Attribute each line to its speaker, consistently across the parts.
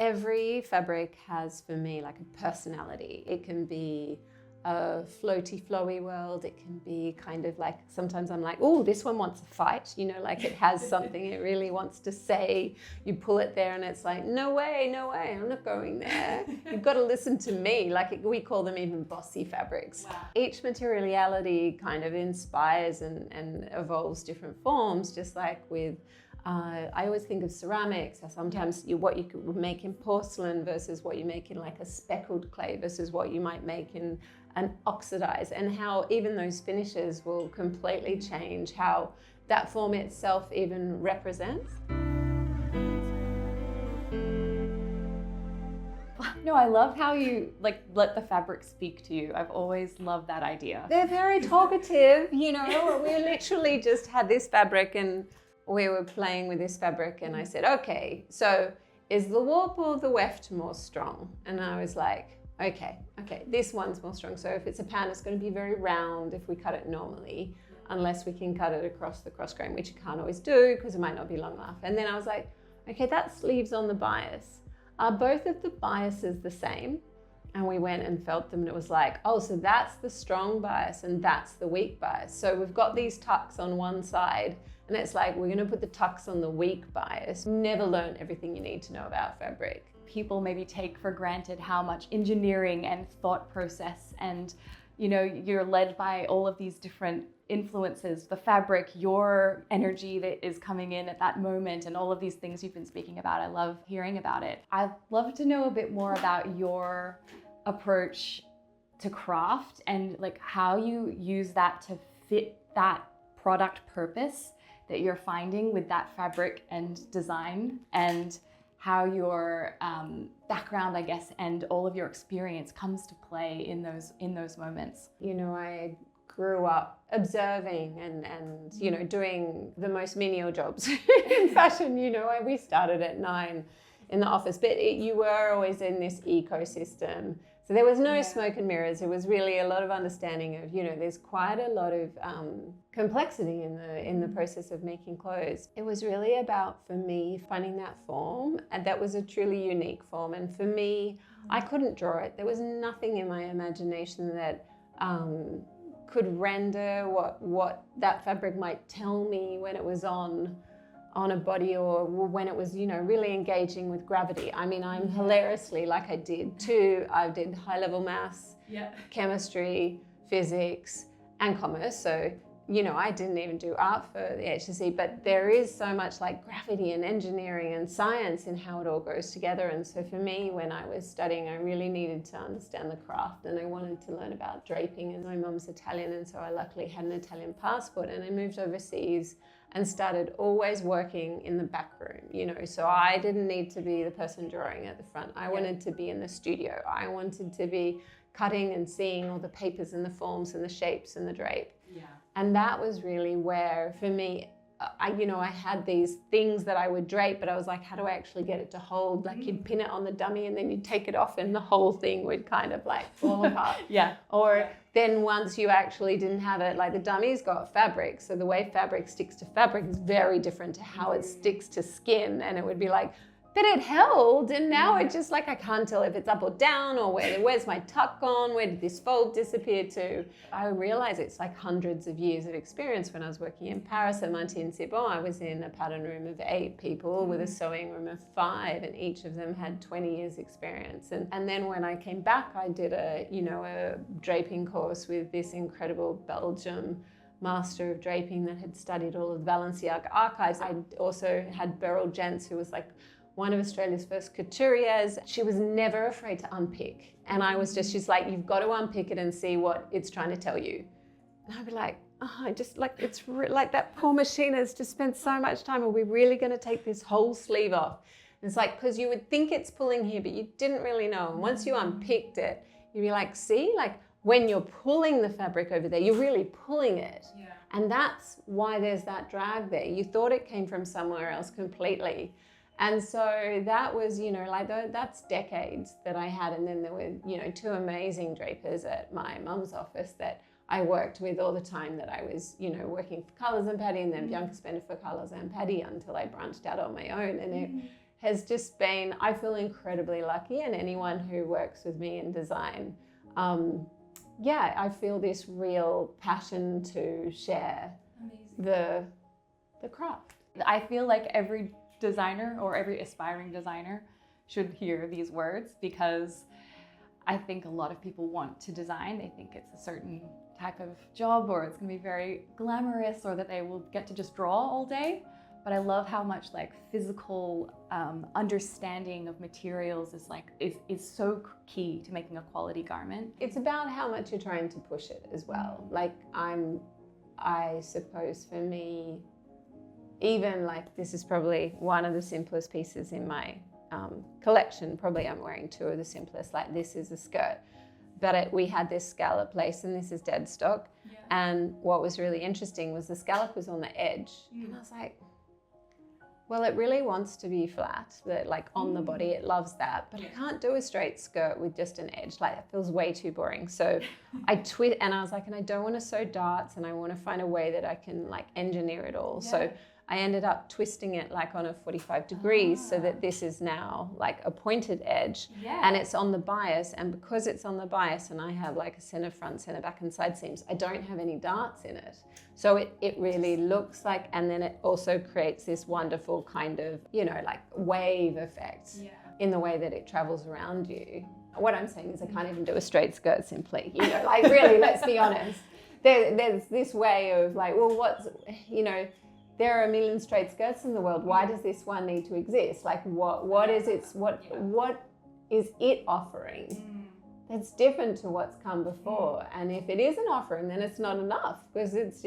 Speaker 1: every fabric has, for me, like a personality. It can be a floaty, flowy world. It can be kind of like, sometimes I'm like, oh, this one wants a fight, you know, like it has something it really wants to say. You pull it there and it's like, no way, I'm not going there. You've got to listen to me. Like we call them even bossy fabrics. Wow. Each materiality kind of inspires and evolves different forms, just like with I always think of ceramics. Sometimes what you could make in porcelain versus what you make in like a speckled clay versus what you might make in an oxidized, and how even those finishes will completely change how that form itself even represents.
Speaker 2: No, I love how you like let the fabric speak to you. I've always loved that idea.
Speaker 1: They're very talkative, you know. We literally just had this fabric and we were playing with this fabric and I said, okay, so is the warp or the weft more strong? And I was like, okay, this one's more strong. So if it's a pan, it's going to be very round if we cut it normally, unless we can cut it across the cross grain, which you can't always do because it might not be long enough. And then I was like, okay, that sleeves on the bias. Are both of the biases the same? And we went and felt them and it was like, oh, so that's the strong bias and that's the weak bias. So we've got these tucks on one side and it's like, we're going to put the tucks on the weak bias. Never learn everything you need to know about fabric.
Speaker 2: People maybe take for granted how much engineering and thought process and, you know, you're led by all of these different influences, the fabric, your energy that is coming in at that moment, and all of these things you've been speaking about. I love hearing about it. I'd love to know a bit more about your approach to craft and like how you use that to fit that product purpose that you're finding with that fabric and design, and how your background, I guess, and all of your experience comes to play in those moments.
Speaker 1: You know, I grew up observing and you know, doing the most menial jobs in fashion. You know, we started at 9 in the office, but you were always in this ecosystem. So there was no smoke and mirrors. It was really a lot of understanding of, you know, there's quite a lot of complexity in the process of making clothes. It was really about, for me, finding that form, and that was a truly unique form. And for me, I couldn't draw it. There was nothing in my imagination that could render what that fabric might tell me when it was on a body, or when it was, you know, really engaging with gravity. I mean, I'm hilariously, like I did high-level maths, chemistry, physics, and commerce. So, you know, I didn't even do art for the HSC, but there is so much like gravity and engineering and science in how it all goes together. And so for me, when I was studying, I really needed to understand the craft, and I wanted to learn about draping. And my mum's Italian, and so I luckily had an Italian passport, and I moved overseas and started always working in the back room, you know. So I didn't need to be the person drawing at the front. I wanted to be in the studio. I wanted to be cutting and seeing all the papers and the forms and the shapes and the drape. Yeah. And that was really where, for me, I had these things that I would drape, but I was like, how do I actually get it to hold? Like you'd pin it on the dummy and then you'd take it off and the whole thing would kind of like fall apart. Or then once you actually didn't have it, like the dummy's got fabric. So the way fabric sticks to fabric is very different to how it sticks to skin. And it would be like, but it held, and now it just like, I can't tell if it's up or down, or where's my tuck gone, where did this fold disappear to? I realize it's like hundreds of years of experience. When I was working in Paris at Martin-Sibon, I was in a pattern room of 8 people with a sewing room of 5, and each of them had 20 years experience. And then when I came back, I did a draping course with this incredible Belgium master of draping that had studied all of the Balenciaga archives. I also had Beryl Jentz, who was like one of Australia's first couturiers. She was never afraid to unpick. And I was just, she's like, you've got to unpick it and see what it's trying to tell you. And I'd be like, like that poor machine has just spent so much time. Are we really going to take this whole sleeve off? And it's like, because you would think it's pulling here, but you didn't really know. And once you unpicked it, you'd be like, see, like when you're pulling the fabric over there, you're really pulling it. Yeah. And that's why there's that drag there. You thought it came from somewhere else completely. And so that was, that's decades that I had. And then there were, 2 amazing drapers at my mum's office that I worked with all the time, that I was, working for Colours and Paddy, and then Bianca Spender for Colours and Paddy, until I branched out on my own. And it has just been, I feel incredibly lucky, and anyone who works with me in design, I feel this real passion to share the craft.
Speaker 2: I feel like every designer or every aspiring designer should hear these words, because I think a lot of people want to design. They think it's a certain type of job, or it's going to be very glamorous, or that they will get to just draw all day. But I love how much like physical understanding of materials is so key to making a quality garment.
Speaker 1: It's about how much you're trying to push it as well. Like I suppose for me, even like this is probably one of the simplest pieces in my collection. Probably I'm wearing two of the simplest. Like this is a skirt, but we had this scallop lace, and this is dead stock. Yeah. And what was really interesting was the scallop was on the edge, and I was like, well, it really wants to be flat, that like on the body, it loves that, but I can't do a straight skirt with just an edge. Like that feels way too boring. So I twist, and I was like, and I don't want to sew darts, and I want to find a way that I can like engineer it all. Yeah. So I ended up twisting it like on a 45 degrees so that this is now like a pointed edge, and it's on the bias. And because it's on the bias and I have like a center front, center back and side seams, I don't have any darts in it. So it really looks like, and then it also creates this wonderful kind of, like wave effect in the way that it travels around you. What I'm saying is I can't even do a straight skirt simply, like really, let's be honest. There's this way of like, well, what's, there are a million straight skirts in the world. Why does this one need to exist? Like what is it offering that's different to what's come before? And if it is an offering, then it's not enough, because it's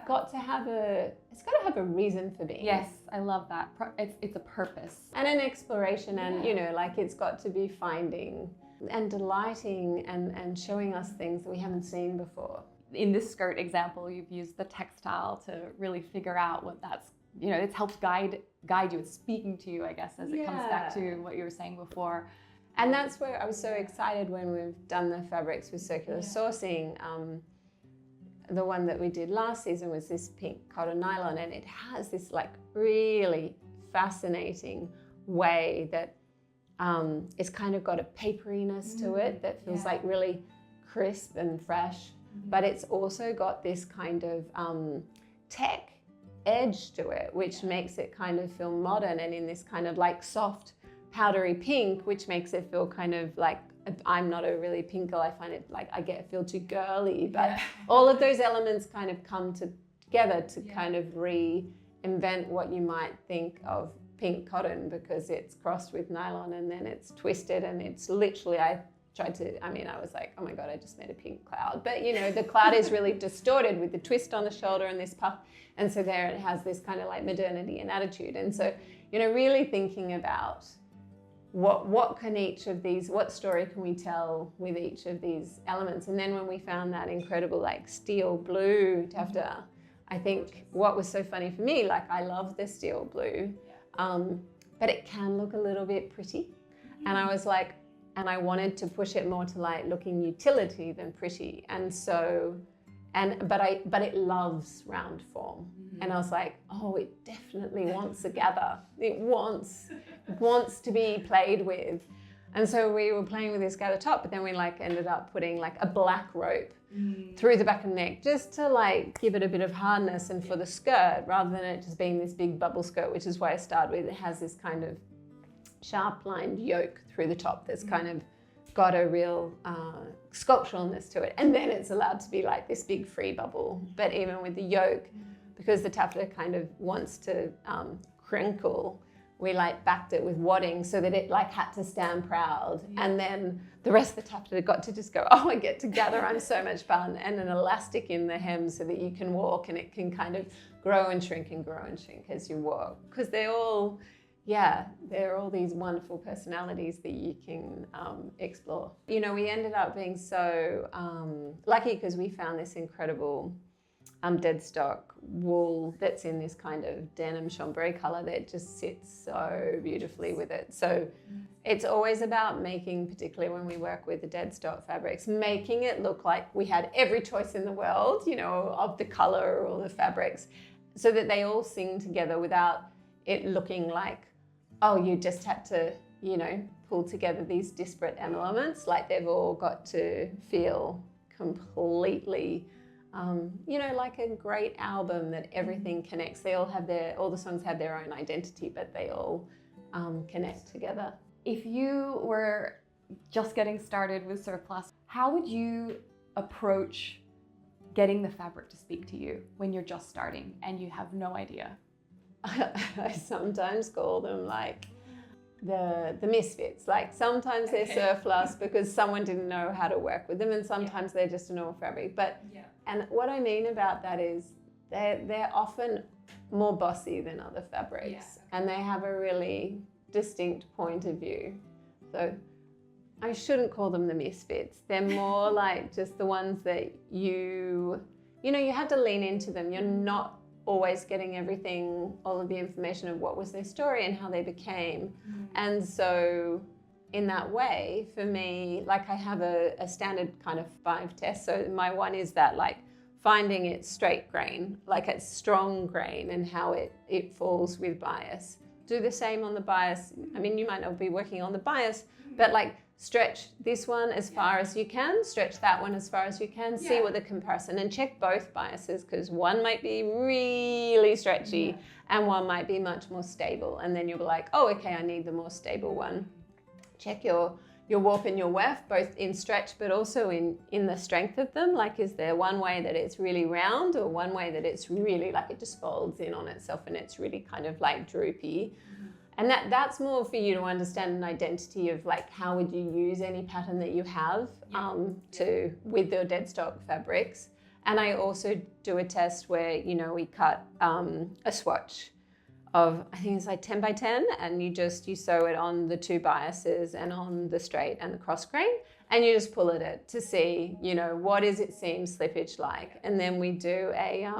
Speaker 1: got to have a reason for being.
Speaker 2: Yes, I love that. It's a purpose
Speaker 1: and an exploration, and like it's got to be finding and delighting and showing us things that we haven't seen before.
Speaker 2: In this skirt example, you've used the textile to really figure out what that's, it's helped guide you. It's speaking to you, I guess, as it comes back to what you were saying before.
Speaker 1: And that's where I was so excited when we've done the fabrics with circular sourcing. The one that we did last season was this pink cotton nylon, and it has this like really fascinating way that it's kind of got a paperiness to it that feels like really crisp and fresh. But it's also got this kind of tech edge to it, which makes it kind of feel modern, and in this kind of like soft powdery pink, which makes it feel kind of like, I'm not a really pink girl, I find it like feel too girly, but all of those elements kind of come together to kind of reinvent what you might think of pink cotton, because it's crossed with nylon and then it's twisted, and it's literally, I was like, oh my God, I just made a pink cloud. But the cloud is really distorted with the twist on the shoulder and this puff. And so there it has this kind of like modernity and attitude. And so, really thinking about what story can we tell with each of these elements? And then when we found that incredible like steel blue taffeta, I think what was so funny for me, like I love the steel blue, but it can look a little bit pretty. And I was like, and I wanted to push it more to like looking utility than pretty. And so, but it loves round form. And I was like, oh, it definitely wants a gather. It wants to be played with. And so we were playing with this gather top, but then we like ended up putting like a black rope through the back and neck, just to like give it a bit of hardness, and for the skirt, rather than it just being this big bubble skirt, which is why I started with, it has this kind of sharp lined yoke through the top that's kind of got a real sculpturalness to it. And then it's allowed to be like this big free bubble. But even with the yoke, because the taffeta kind of wants to crinkle, we like backed it with wadding so that it like had to stand proud. And then the rest of the taffeta got to just go, oh, I get to gather, I'm so much fun. And an elastic in the hem so that you can walk, and it can kind of grow and shrink as you walk. Because they're all these wonderful personalities that you can explore. We ended up being so lucky, because we found this incredible dead stock wool that's in this kind of denim chambray color that just sits so beautifully with it. So it's always about making, particularly when we work with the dead stock fabrics, making it look like we had every choice in the world, of the color or the fabrics, so that they all sing together without it looking like, oh, you just had to, you know, pull together these disparate elements, like they've all got to feel completely, you know, like a great album that everything connects. They all have all the songs have their own identity, but they all connect together.
Speaker 2: If you were just getting started with surplus, how would you approach getting the fabric to speak to you when you're just starting and you have no idea?
Speaker 1: I sometimes call them like the misfits. Like sometimes they're surplus because someone didn't know how to work with them, and sometimes they're just a normal fabric. But and what I mean about that is they're often more bossy than other fabrics, and they have a really distinct point of view. So I shouldn't call them the misfits. They're more like just the ones that you know, you have to lean into them. You're not always getting everything, all of the information of what was their story and how they became. And so in that way, for me, like I have a standard kind of 5 tests. So my one is that like finding its straight grain, like its strong grain and how it falls with bias. Do the same on the bias. I mean, you might not be working on the bias, but like stretch this one as far as you can, stretch that one as far as you can, see what the comparison, and check both biases, because one might be really stretchy and one might be much more stable. And then you'll be like, oh, okay, I need the more stable one. Check your warp and your weft, both in stretch, but also in the strength of them. Like, is there one way that it's really round or one way that it's really like it just folds in on itself and it's really kind of like droopy? And that's more for you to understand an identity of like, how would you use any pattern that you have with your dead stock fabrics. And I also do a test where, you know, we cut a swatch of, I think it's like 10 by 10, and you sew it on the 2 biases and on the straight and the cross grain, and you just pull it to see, you know, what is it seam slippage like. And then we do a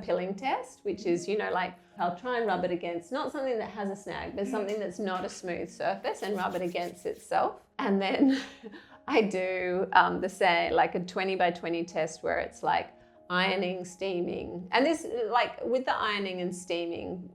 Speaker 1: pilling test, which is, you know, like I'll try and rub it against, not something that has a snag, but something that's not a smooth surface, and rub it against itself. And then I do the same, like a 20 by 20 test where it's like ironing, steaming. And this, like with the ironing and steaming,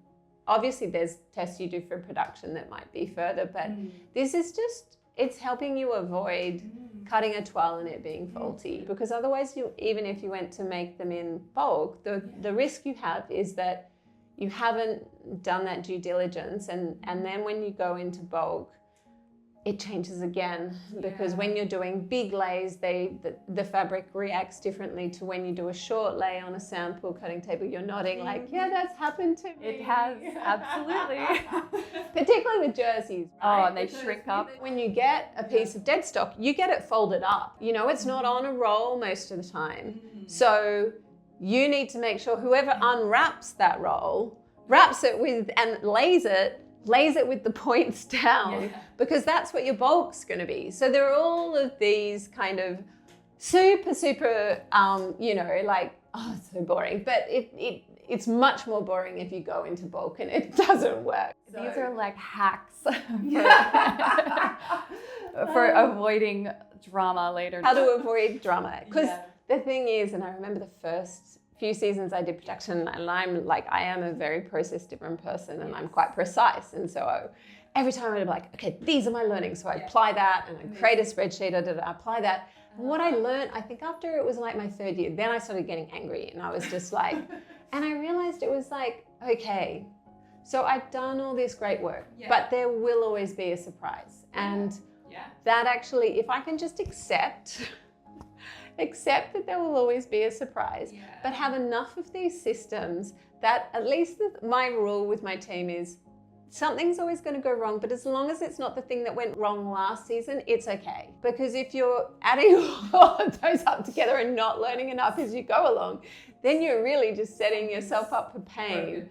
Speaker 1: obviously there's tests you do for production that might be further, but this is just, it's helping you avoid cutting a toile and it being faulty, because otherwise even if you went to make them in bulk, the risk you have is that you haven't done that due diligence, and then when you go into bulk, it changes again, because when you're doing big lays, the fabric reacts differently to when you do a short lay on a sample cutting table. You're nodding like, yeah, that's happened to me.
Speaker 2: It has, absolutely.
Speaker 1: Particularly with jerseys, right?
Speaker 2: Oh, and they shrink up.
Speaker 1: When you get a piece of dead stock, you get it folded up. You know, it's not on a roll most of the time. So you need to make sure whoever unwraps that roll, wraps it with and lays it with the points down, because that's what your bulk's going to be. So there are all of these kind of super, you know, like, oh, it's so boring. But it's much more boring if you go into bulk and it doesn't work.
Speaker 2: So. These are like hacks for avoiding drama later.
Speaker 1: How to avoid drama. Because the thing is, and I remember the first few seasons I did production, and I am a very process-driven person, and I'm quite precise. And so every time I'd be like, okay, these are my learnings. So I apply that, and I create a spreadsheet, I apply that. And what I learned, I think after it was like my 3rd year, then I started getting angry, and I was just like, and I realized it was like, okay, so I've done all this great work, but there will always be a surprise. And that actually, if I can just accept that there will always be a surprise, but have enough of these systems that at least my rule with my team is something's always going to go wrong, but as long as it's not the thing that went wrong last season, it's okay. Because if you're adding all of those up together and not learning enough as you go along, then you're really just setting yourself up for pain.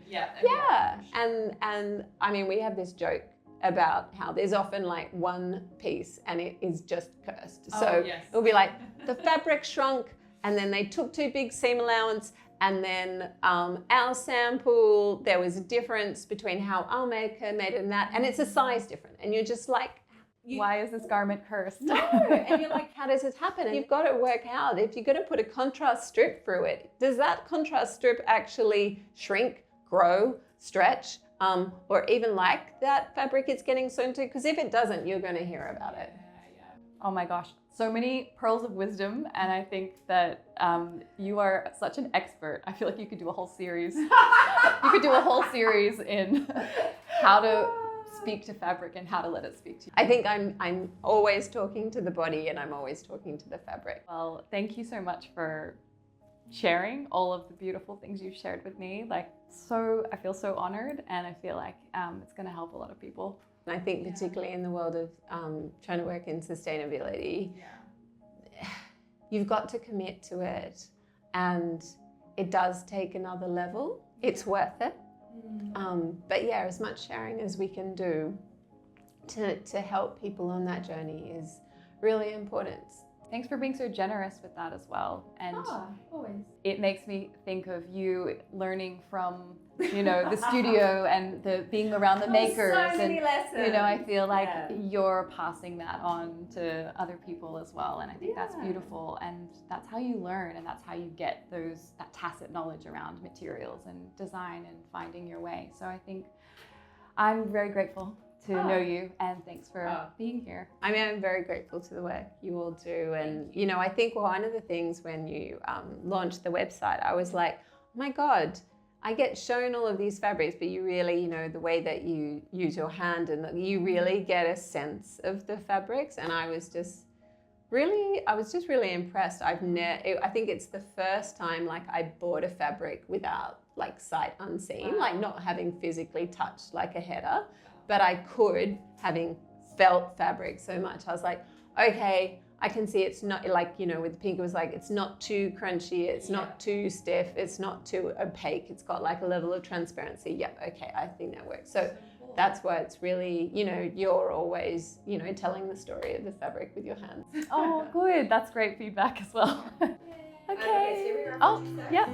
Speaker 1: And I mean, we have this joke about how there's often like one piece and it is just cursed. So it'll be like the fabric shrunk, and then they took 2 big seam allowance, and then our sample, there was a difference between how our maker made it and that, and it's a size different, and you're just like,
Speaker 2: why is this garment cursed?
Speaker 1: No, and you're like, how does it happen? And you've got to work out, if you're going to put a contrast strip through it, does that contrast strip actually shrink, grow, stretch, or even like that fabric it's getting sewn to, because if it doesn't, you're going to hear about it.
Speaker 2: Oh my gosh, so many pearls of wisdom, and I think that you are such an expert. I feel like you could do a whole series. You could do a whole series in how to speak to fabric and how to let it speak to you.
Speaker 1: I think I'm always talking to the body, and I'm always talking to the fabric.
Speaker 2: Well, thank you so much for sharing all of the beautiful things you've shared with me. Like, I feel so honored, and I feel like it's going to help a lot of people.
Speaker 1: And I think particularly in the world of trying to work in sustainability, you've got to commit to it, and it does take another level. It's worth it. But yeah, as much sharing as we can do to help people on that journey is really important.
Speaker 2: Thanks for being so generous with that as well. And
Speaker 1: always.
Speaker 2: It makes me think of you learning from, the studio and the being around the makers.
Speaker 1: So many lessons.
Speaker 2: I feel like you're passing that on to other people as well. And I think that's beautiful. And that's how you learn, and that's how you get that tacit knowledge around materials and design and finding your way. So I think I'm very grateful to know you, and thanks for being here.
Speaker 1: I mean, I'm very grateful to the work you all do. And, I think one of the things when you launched the website, I was like, oh my God, I get shown all of these fabrics, but you really, the way that you use your hand, and you really get a sense of the fabrics. And I was just really impressed. I think it's the first time I bought a fabric without sight unseen, not having physically touched a header. But I could, having felt fabric so much. I was like, okay, I can see it's not with pink, it was it's not too crunchy, it's not too stiff, it's not too opaque, it's got a level of transparency. Yep, okay, I think that works. So that's why it's really, you're always, telling the story of the fabric with your hands.
Speaker 2: Oh, good. That's great feedback as well. Okay. Oh, yeah.